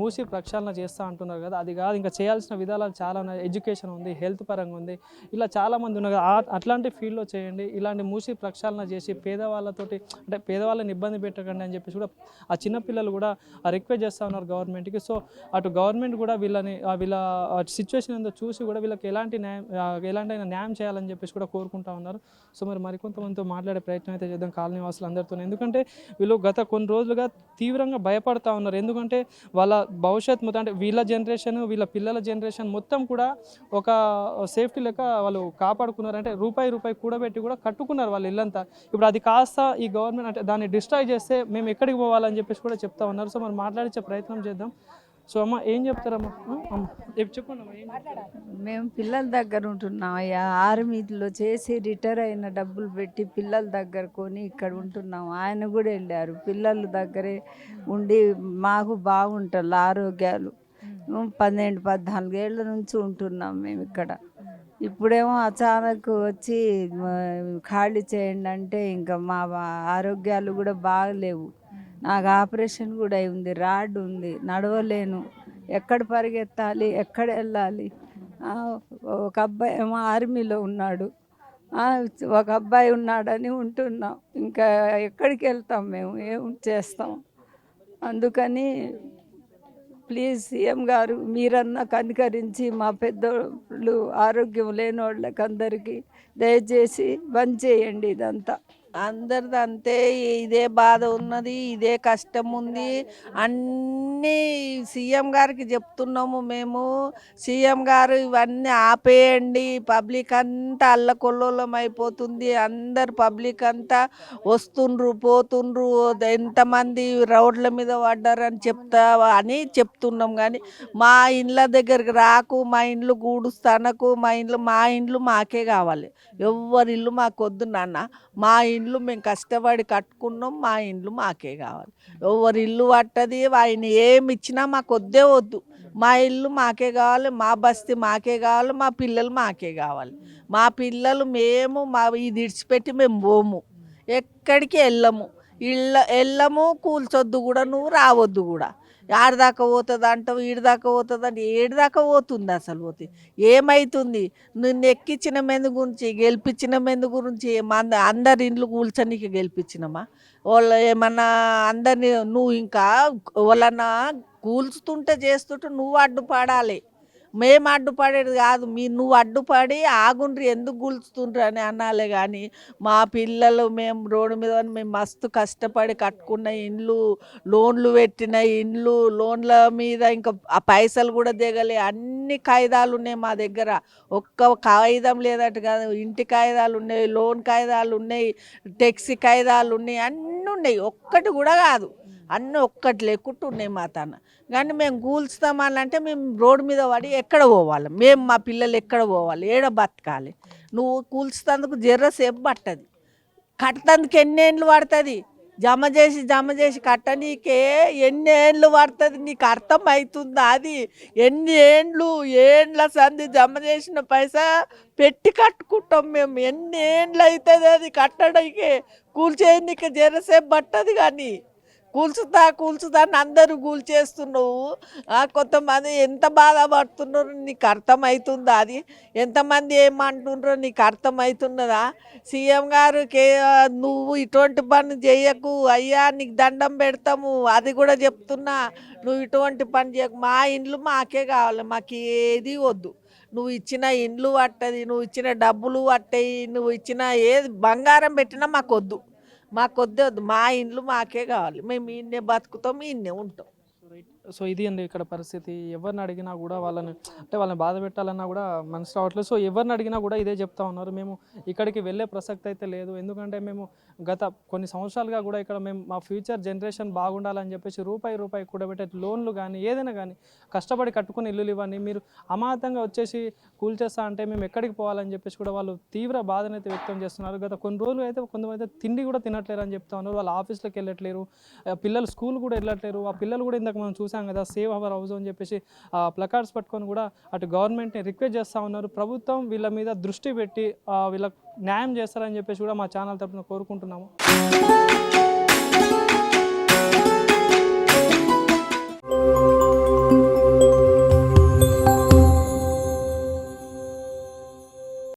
మూసి ప్రక్షాళన చేస్తూ అంటున్నారు కదా, అది కాదు, ఇంకా చేయాల్సిన విధానాలు చాలా ఉన్నాయి. ఎడ్యుకేషన్ ఉంది, హెల్త్ పరంగా ఉంది, ఇలా చాలామంది ఉన్నారు కదా, అట్లాంటి ఫీల్డ్లో చేయండి. ఇలాంటి మూసి ప్రక్షాళన చేసి పేదవాళ్ళతోటి అంటే పేదవాళ్ళని ఇబ్బంది పెట్టకండి అని చెప్పేసి కూడా ఆ చిన్నపిల్లలు కూడా రిక్వెస్ట్ చేస్తూ ఉన్నారు గవర్నమెంట్కి. సో అటు గవర్నమెంట్ కూడా వీళ్ళ సిచ్యువేషన్ ఏందో చూసి కూడా వీళ్ళకి ఎలాంటైనా న్యాయం చేయాలని చెప్పేసి కూడా కోరుకుంటా ఉన్నారు. సో మరికొంతమందితో మాట్లాడే ప్రయత్నం అయితే చేద్దాం కాలనీ వాసులు అందరితో. ఎందుకంటే వీళ్ళు గత కొన్ని రోజులుగా తీవ్రంగా భయపడతా ఉన్నారు. ఎందుకంటే వాళ్ళ భవిష్యత్ మొత్తం అంటే వీళ్ళ జనరేషన్, వీళ్ళ పిల్లల జనరేషన్ మొత్తం కూడా ఒక సేఫ్టీ లెక్క వాళ్ళు కాపాడుకున్నారు. అంటే రూపాయి కూడబెట్టి కూడా కట్టుకున్నారు వాళ్ళ ఇల్లంతా. ఇప్పుడు అది కాస్త ఈ గవర్నమెంట్ అంటే దాన్ని డిస్ట్రాయ్ చేస్తే మేము ఎక్కడికి పోవాలని చెప్పేసి కూడా చెప్తా ఉన్నారు. సో మరి మాట్లాడించే ప్రయత్నం చేద్దాం. సో అమ్మ ఏం చెప్తారమ్మా? చెప్పండి అమ్మా, ఏం చెప్తారు? మేము పిల్లల దగ్గర ఉంటున్నాం అయ్యా. ఆర్మీలో చేసి రిటైర్ అయిన డబ్బులు పెట్టి పిల్లల దగ్గర కొని ఇక్కడ ఉంటున్నాం. ఆయన కూడా వెళ్ళారు, పిల్లల దగ్గరే ఉండి మాకు బాగుంటారు ఆరోగ్యాలు. 12-14 ఏళ్ళ నుంచి ఉంటున్నాం మేము ఇక్కడ. ఇప్పుడేమో అచానక్ వచ్చి ఖాళీ చేయండి అంటే ఇంకా మా ఆరోగ్యాలు కూడా బాగలేవు. నాకు ఆపరేషన్ కూడా అయింది, రాడ్ ఉంది, నడవలేను, ఎక్కడ పరిగెత్తాలి, ఎక్కడ వెళ్ళాలి. ఒక అబ్బాయి ఏమో ఆర్మీలో ఉన్నాడు, ఒక అబ్బాయి ఉన్నాడని ఉంటున్నాం. ఇంకా ఎక్కడికి వెళ్తాం మేము, ఏం చేస్తాం? అందుకని ప్లీజ్ సీఎం గారు మీరన్నా కనికరించి మా పెద్దోళ్ళు ఆరోగ్యం లేని వాళ్ళకి అందరికీ దయచేసి బంద్ చేయండి ఇదంతా. అందరిది అంతే, ఇదే బాధ ఉన్నది, ఇదే కష్టం ఉంది. అన్నీ సీఎం గారికి చెప్తున్నాము మేము. సీఎం గారు ఇవన్నీ ఆపేయండి, పబ్లిక్ అంతా అల్లకొల్లోలం అయిపోతుంది. అందరు పబ్లిక్ అంతా వస్తుండ్రు పోతుండ్రు, ఎంతమంది రోడ్ల మీద పడ్డారని చెప్తున్నాం. కానీ మా ఇండ్ల దగ్గరికి రాకు, మా ఇండ్లు గూడుస్తానకు, మా ఇండ్లు మాకే కావాలి. ఎవరి ఇల్లు మాకు వద్దు నాన్న, మా ఇండ్లు మేము కష్టపడి కట్టుకున్నాం, మా ఇండ్లు మాకే కావాలి. ఎవరి ఇల్లు పట్టది, ఆయన ఏమి ఇచ్చినా మాకు వద్దే వద్దు. మా ఇల్లు మాకే కావాలి, మా బస్తీ మాకే కావాలి, మా పిల్లలు మాకే కావాలి. మా పిల్లలు మేము ఇది విడిచిపెట్టి మేము పోము, ఎక్కడికి వెళ్ళము. కూల్చొద్దు కూడా, నువ్వు రావద్దు కూడా. ఆడదాకా పోతుంది అంటావు, ఈడదాకా పోతుంది అంటే ఏడుదాకా పోతుంది అసలు పోతే ఏమవుతుంది? నిన్ను ఎక్కించిన మెందు గురించి, గెలిపించిన మెందు గురించి, అందరి ఇండ్లు కూల్చనీకి గెలిపించినమా? వాళ్ళు ఏమన్నా అందరినీ నువ్వు ఇంకా వాళ్ళన్నా కూల్చుతుంటే చేస్తుంటే నువ్వు అడ్డుపడాలి, మేము అడ్డుపడేది కాదు. నువ్వు అడ్డుపడి ఆగుండ్రి, ఎందుకు గుల్చుతుండ్రు అని అనాలే. కానీ మా పిల్లలు మేము రోడ్డు మీద మేము మస్తు కష్టపడి కట్టుకున్న ఇండ్లు, లోన్లు పెట్టిన ఇండ్లు, లోన్ల మీద ఇంకా ఆ పైసలు కూడా దిగలే. అన్ని కాగితాలు ఉన్నాయి మా దగ్గర, ఒక్క కాగితం లేదట కాదు. ఇంటి కాగితాలు ఉన్నాయి, లోన్ కాగితాలు ఉన్నాయి, టెక్సీ కాగితాలు ఉన్నాయి, అన్నీ ఉన్నాయి, ఒక్కటి కూడా కాదు. అన్నీ ఒక్కటి లేకుండా ఉన్నాయి మా తన. కానీ మేము కూల్చుతామనంటే మేము రోడ్డు మీద పడి ఎక్కడ పోవాలి? మేము మా పిల్లలు ఎక్కడ పోవాలి? ఏడ బతకాలి? నువ్వు కూల్చుతందుకు జర్రసేపు పట్టది, కట్టతందుకు ఎన్ని ఏళ్ళు పడుతుంది? జమ చేసి కట్టనీకే ఎన్ని ఏళ్ళు పడుతుంది? నీకు అర్థం అవుతుందా? అది ఎన్ని ఏండ్ల సంది జమ చేసిన పైసా పెట్టి కట్టుకుంటాం మేము. ఎన్ని ఏండ్లు అవుతుంది అది కట్టడానికి? కూల్చేయడానికి జర్రసేపు పట్టదు. కానీ కూల్చుతా అని అందరూ కూల్చేస్తున్నావు. కొంతమంది ఎంత బాధపడుతున్నారో నీకు అర్థమవుతుందా? అది ఎంతమంది ఏమంటుండ్రో నీకు అర్థమవుతున్నదా? సీఎం గారు నువ్వు ఇటువంటి పని చేయకు అయ్యా, నీకు దండం పెడతాము, అది కూడా చెప్తున్నా. నువ్వు ఇటువంటి పని చేయకు, మా ఇండ్లు మాకే కావాలి, మాకు ఏది వద్దు. నువ్వు ఇచ్చిన ఇండ్లు పట్టది, నువ్వు ఇచ్చిన డబ్బులు పట్టాయి, నువ్వు ఇచ్చిన ఏది బంగారం పెట్టినా మాకు వద్దు, వద్దు. మా ఇండ్లు మాకే కావాలి, మేము ఈయన్నే బతుకుతాం, ఈయన్నే ఉంటాం. సో ఇది అండి ఇక్కడ పరిస్థితి. ఎవరిని అడిగినా కూడా వాళ్ళని బాధ పెట్టాలన్నా కూడా మనసు రావట్లేదు. సో ఎవరిని అడిగినా కూడా ఇదే చెప్తా ఉన్నారు, మేము ఇక్కడికి వెళ్ళే ప్రసక్తి అయితే లేదు. ఎందుకంటే మేము గత కొన్ని సంవత్సరాలుగా కూడా ఇక్కడ మేము మా ఫ్యూచర్ జనరేషన్ బాగుండాలని చెప్పేసి రూపాయి కూడబెట్టే లోన్లు కానీ ఏదైనా కానీ కష్టపడి కట్టుకుని ఇల్లులు ఇవ్వండి, మీరు అమాతంగా వచ్చేసి కూల్చేస్తా అంటే మేము ఎక్కడికి పోవాలని చెప్పేసి కూడా వాళ్ళు తీవ్ర బాధను అయితే వ్యక్తం చేస్తున్నారు. గత కొన్ని రోజులు అయితే కొంతమంది తిండి కూడా తినట్లేరు అని చెప్తా ఉన్నారు. వాళ్ళు ఆఫీస్లోకి వెళ్ళట్లేరు, పిల్లలు స్కూల్ కూడా వెళ్ళట్లేరు. ఆ పిల్లలు కూడా ఇందాక మనం చూసాం కదా, సేవ్ అవర్ హౌస్ అని చెప్పేసి ప్లకార్డ్స్ పట్టుకొని కూడా అటు గవర్నమెంట్ని రిక్వెస్ట్ చేస్తూ ఉన్నారు. ప్రభుత్వం వీళ్ళ మీద దృష్టి పెట్టి వీళ్ళకి న్యాయం చేస్తారని చెప్పేసి కూడా మా ఛానల్ తరపున కోరుకుంటున్నాము.